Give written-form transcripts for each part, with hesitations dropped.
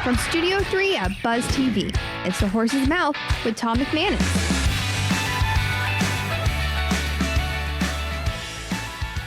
From Studio 3 at Buzz TV, it's The Horse's Mouth with Tom McManus.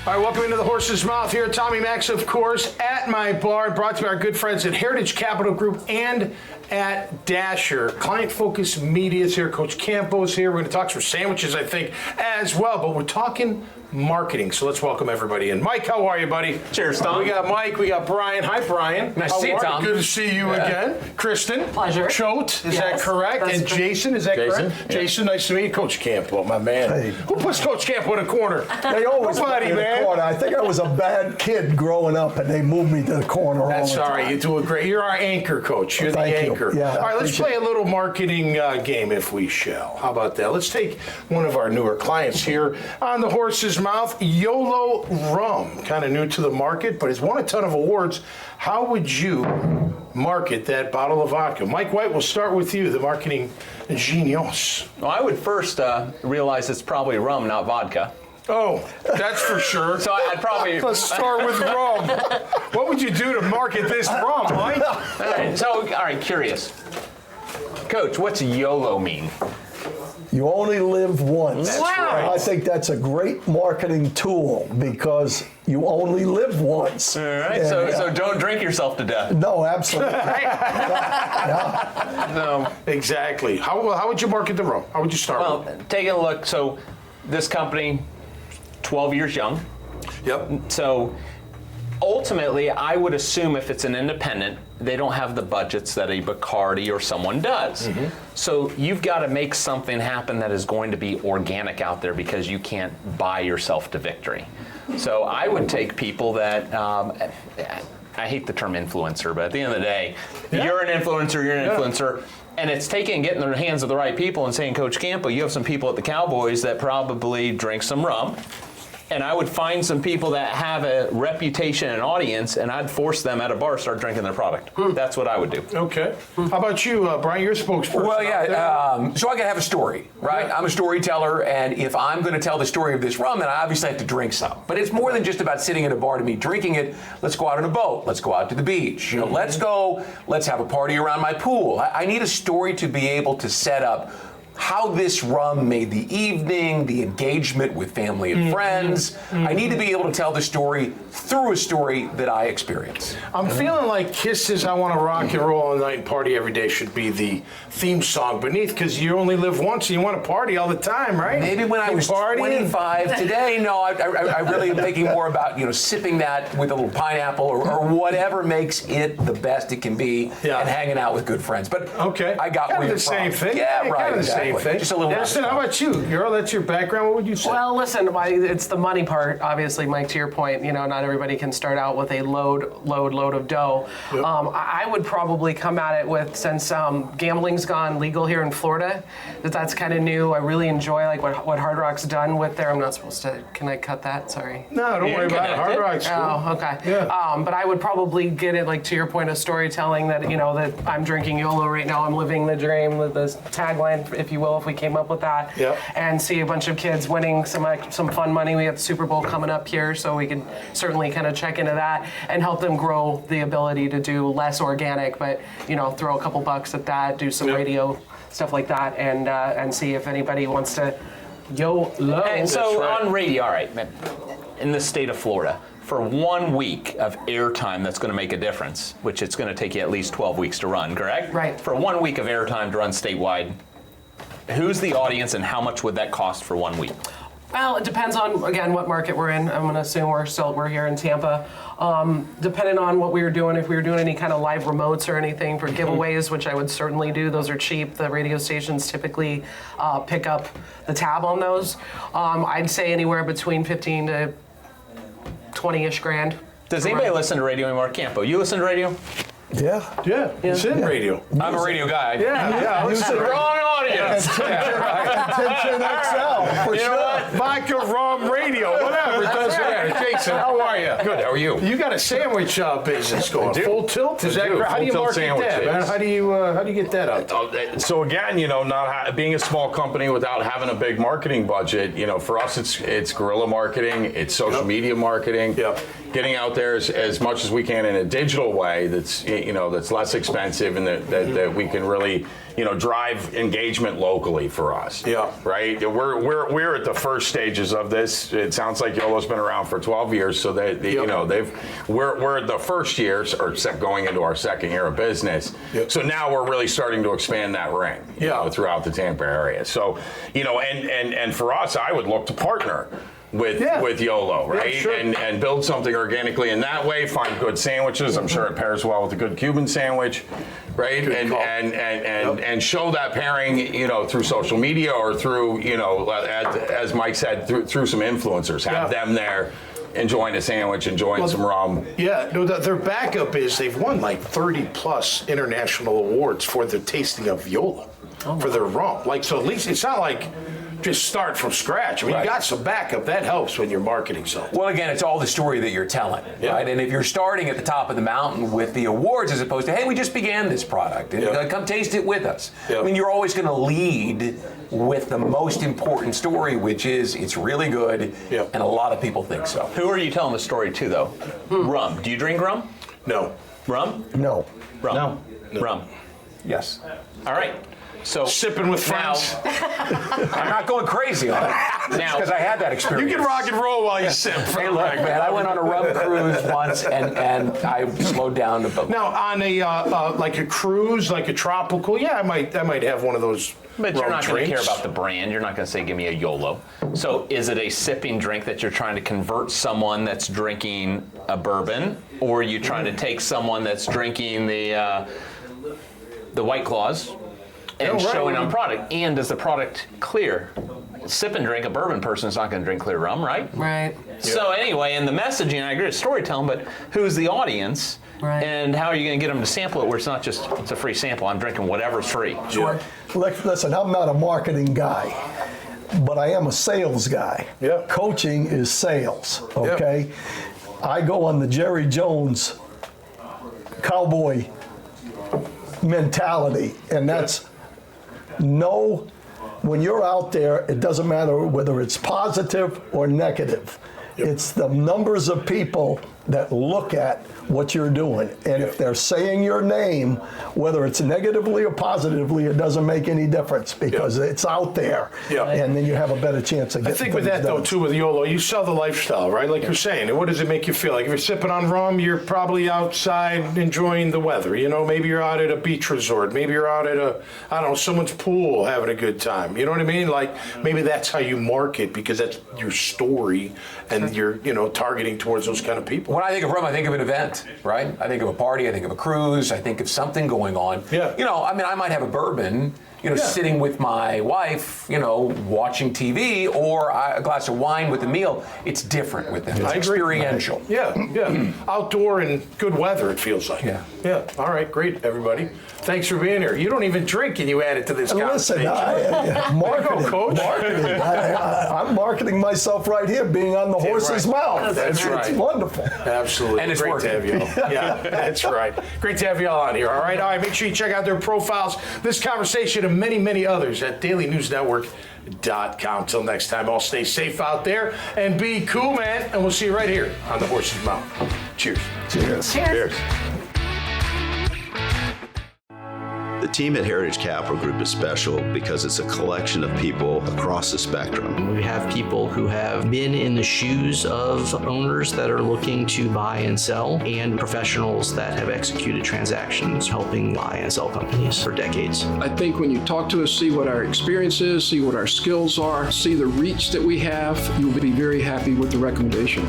All right, welcome into The Horse's Mouth here. Tommy Max, of course, at my bar, brought to you by our good friends at Heritage Capital Group and at Dasher. Client Focus Media is here. Coach Campo's here. We're going to talk some sandwiches, I think, as well. But we're talking marketing. So let's welcome everybody in. Mike, how are you, buddy? Cheers, Tom. We got Mike. We got Brian. Hi, Brian. Nice to see you, Tom. Good to see you again. Cristin. Pleasure. Choate, is that Yes, correct? that's And correct. Jason, is that correct? Yeah. Jason, nice to meet you. Coach Campo, my man. Hey. Who puts Coach Campo in a corner? They always put Nobody, me in the man. corner. I think I was a bad kid growing up, and they moved me to the corner That's all the all time. right. You do a great. You're our anchor, Coach. You're Thank the you. anchor. Yeah, all right, let's appreciate play a little marketing game, if we shall. How about that? Let's take one of our newer clients here on The Horse's Mouth, YOLO Rum. Kind of new to the market, but has won a ton of awards. How would you market that bottle of vodka? Mike White, we'll start with you, the marketing genius. Well, I would first realize it's probably rum, not vodka. Oh, that's for sure. So I'd probably... Let's start with rum. What would you do to market this rum, Mike? all right, curious. Coach, what's YOLO mean? You only live once. That's right. I think that's a great marketing tool because you only live once. All right, And, so don't drink yourself to death. no, absolutely. No. Exactly. How would you market the rum? How would you start with? Well, taking a look, so this company, 12 years young. Yep. So ultimately, I would assume if it's an independent, they don't have the budgets that a Bacardi or someone does. So you've got to make something happen that is going to be organic out there because you can't buy yourself to victory. So I would take people that, I hate the term influencer, but at the end of the day, you're an influencer, and it's getting in the hands of the right people and saying, Coach Campo, you have some people at the Cowboys that probably drink some rum. And I would find some people that have a reputation and audience, and I'd force them at a bar to start drinking their product. That's what I would do. Okay. How about you, Brian? You're a spokesperson. Well, out yeah, there. so I gotta have a story, right? Yeah. I'm a storyteller, and if I'm gonna tell the story of this rum, then I obviously have to drink some. But it's more than just about sitting at a bar to me drinking it. Let's go out on a boat. Let's go out to the beach. You know, let's have a party around my pool. I need a story to be able to set up how this rum made the evening, the engagement with family and friends. I need to be able to tell the story through a story that I experience. I'm feeling like Kiss's I Want to Rock and Roll All Night and Party Every Day should be the theme song beneath, because you only live once and you want to party all the time, right? Maybe when I Keep was partying. 25. Today, no, I really am thinking more about, sipping that with a little pineapple or whatever makes it the best it can be, and hanging out with good friends. But Okay. I got kind where of you're the same from. thing. Yeah, right. Kind of the exactly. same thing. Just a little. Justin, how about you? Earl, that's your background. What would you say? Well, listen, it's the money part. Obviously, Mike, to your point, not everybody can start out with a load of dough. Yep. I would probably come at it with, since gambling's gone legal here in Florida, that's kind of new. I really enjoy what Hard Rock's done with their. I'm not supposed to. Can I cut that? Sorry. No, don't worry about it. Hard Rock's cool. Oh, okay. Yeah. But I would probably get it, to your point of storytelling, that that I'm drinking YOLO right now. I'm living the dream. The tagline, if you will, if we came up with that. Yep. And see a bunch of kids winning some fun money. We have the Super Bowl coming up here, so we can certainly kind of check into that and help them grow the ability to do less organic, but throw a couple bucks at that, do some radio stuff like that, and see if anybody wants to YOLO. And so right. on radio, all right, man, in the state of Florida, for 1 week of airtime that's going to make a difference, which it's going to take you at least 12 weeks to run, correct? Right. For 1 week of airtime to run statewide, who's the audience and how much would that cost for 1 week? Well, it depends on, again, what market we're in. I'm going to assume we're here in Tampa. Depending on what we were doing, if we were doing any kind of live remotes or anything for giveaways, which I would certainly do, those are cheap. The radio stations typically pick up the tab on those. I'd say anywhere between 15 to 20-ish grand. Does anybody listen to radio anymore? Campo, you listen to radio? Yeah. Yeah, it's in radio. I'm a radio guy. Yeah. Use it. Wrong audience. Attention XL, for You know sure. what? Vodka, rum, radio, whatever. It doesn't matter. Jason, how are you? Good, how are you? You got a sandwich business going. Full tilt? Is that do. correct? How do you Full market tilt that, man? sandwiches. How do you get that out? So again, not being a small company without having a big marketing budget, for us it's guerrilla marketing, it's social media marketing. Yep. getting out there as much as we can in a digital way that's that's less expensive and that we can really drive engagement locally for us. Yeah. Right. We're at the first stages of this. It sounds like YOLO's been around for 12 years, so we're at the first years, or going into our second year of business. Yep. So now we're really starting to expand that ring throughout the Tampa area. So and for us, I would look to partner with YOLO, right? Yeah, sure. And build something organically in that way, find good sandwiches. I'm sure it pairs well with a good Cuban sandwich, right? And show that pairing, through social media or through, as Mike said, through some influencers. Have them there enjoying a sandwich, enjoying some rum. Yeah, no, their backup is they've won like 30 plus international awards for the tasting of YOLO, for their rum. Like, so at least it's not like just start from scratch. I mean, you got some backup. That helps when you're marketing something. Well, again, it's all the story that you're telling, right? And if you're starting at the top of the mountain with the awards as opposed to, hey, we just began this product, and come taste it with us. I mean, you're always going to lead with the most important story, which is it's really good, and a lot of people think so. Who are you telling the story to, though? Rum. Do you drink rum? No. Rum? No. Rum. No. Rum. Yes. All right. So Sipping with friends. I'm not going crazy on it. Now, because I had that experience. You can rock and roll while you sip. Hey, look, man, I went on a rum cruise once, and I slowed down. Now, on a like a cruise, like a tropical, I might have one of those. But you're not going to care drinks. about the brand. You're not going to say, give me a YOLO. So is it a sipping drink that you're trying to convert someone that's drinking a bourbon? Or are you trying to take someone that's drinking the White Claws and showing on product? And is the product clear? Sip and drink, a bourbon person is not going to drink clear rum, right? Right. So anyway, in the messaging, I agree with storytelling, but who's the audience? Right. And how are you going to get them to sample it where it's not just, it's a free sample, I'm drinking whatever's free. Sure. Listen, I'm not a marketing guy, but I am a sales guy. Yeah. Coaching is sales, okay? I go on the Jerry Jones cowboy mentality, and that's when you're out there, it doesn't matter whether it's positive or negative. It's the numbers of people that look at what you're doing. And if they're saying your name, whether it's negatively or positively, it doesn't make any difference because it's out there. And then you have a better chance of getting I think with that, though, too, with YOLO, you sell the lifestyle, right? Like you're saying. And what does it make you feel? Like if you're sipping on rum, you're probably outside enjoying the weather. Maybe you're out at a beach resort. Maybe you're out at someone's pool having a good time. You know what I mean? Like maybe that's how you market because that's your story and you're, targeting towards those kind of people. When I think of rum, I think of an event, right? I think of a party, I think of a cruise, I think of something going on. I might have a bourbon, sitting with my wife, watching TV, or a glass of wine with a meal. It's different with them. It's experiential. Outdoor and good weather, it feels like. Yeah. All right, great, everybody. Thanks for being here. You don't even drink and you add it to this conversation. Listen, marketing, Coach. marketing. I'm marketing myself right here, being on the horse's mouth. That's right. It's wonderful. Absolutely. And it's great working. to have you all. Yeah, that's right. Great to have you all on here. All right, make sure you check out their profiles, this conversation, and many, many others at dailynewsnetwork.com. Till next time, all stay safe out there and be cool, man. And we'll see you right here on the Horse's Mouth. Cheers. Cheers. Cheers. The team at Heritage Capital Group is special because it's a collection of people across the spectrum. We have people who have been in the shoes of owners that are looking to buy and sell, and professionals that have executed transactions helping buy and sell companies for decades. I think when you talk to us, see what our experience is, see what our skills are, see the reach that we have, you'll be very happy with the recommendation.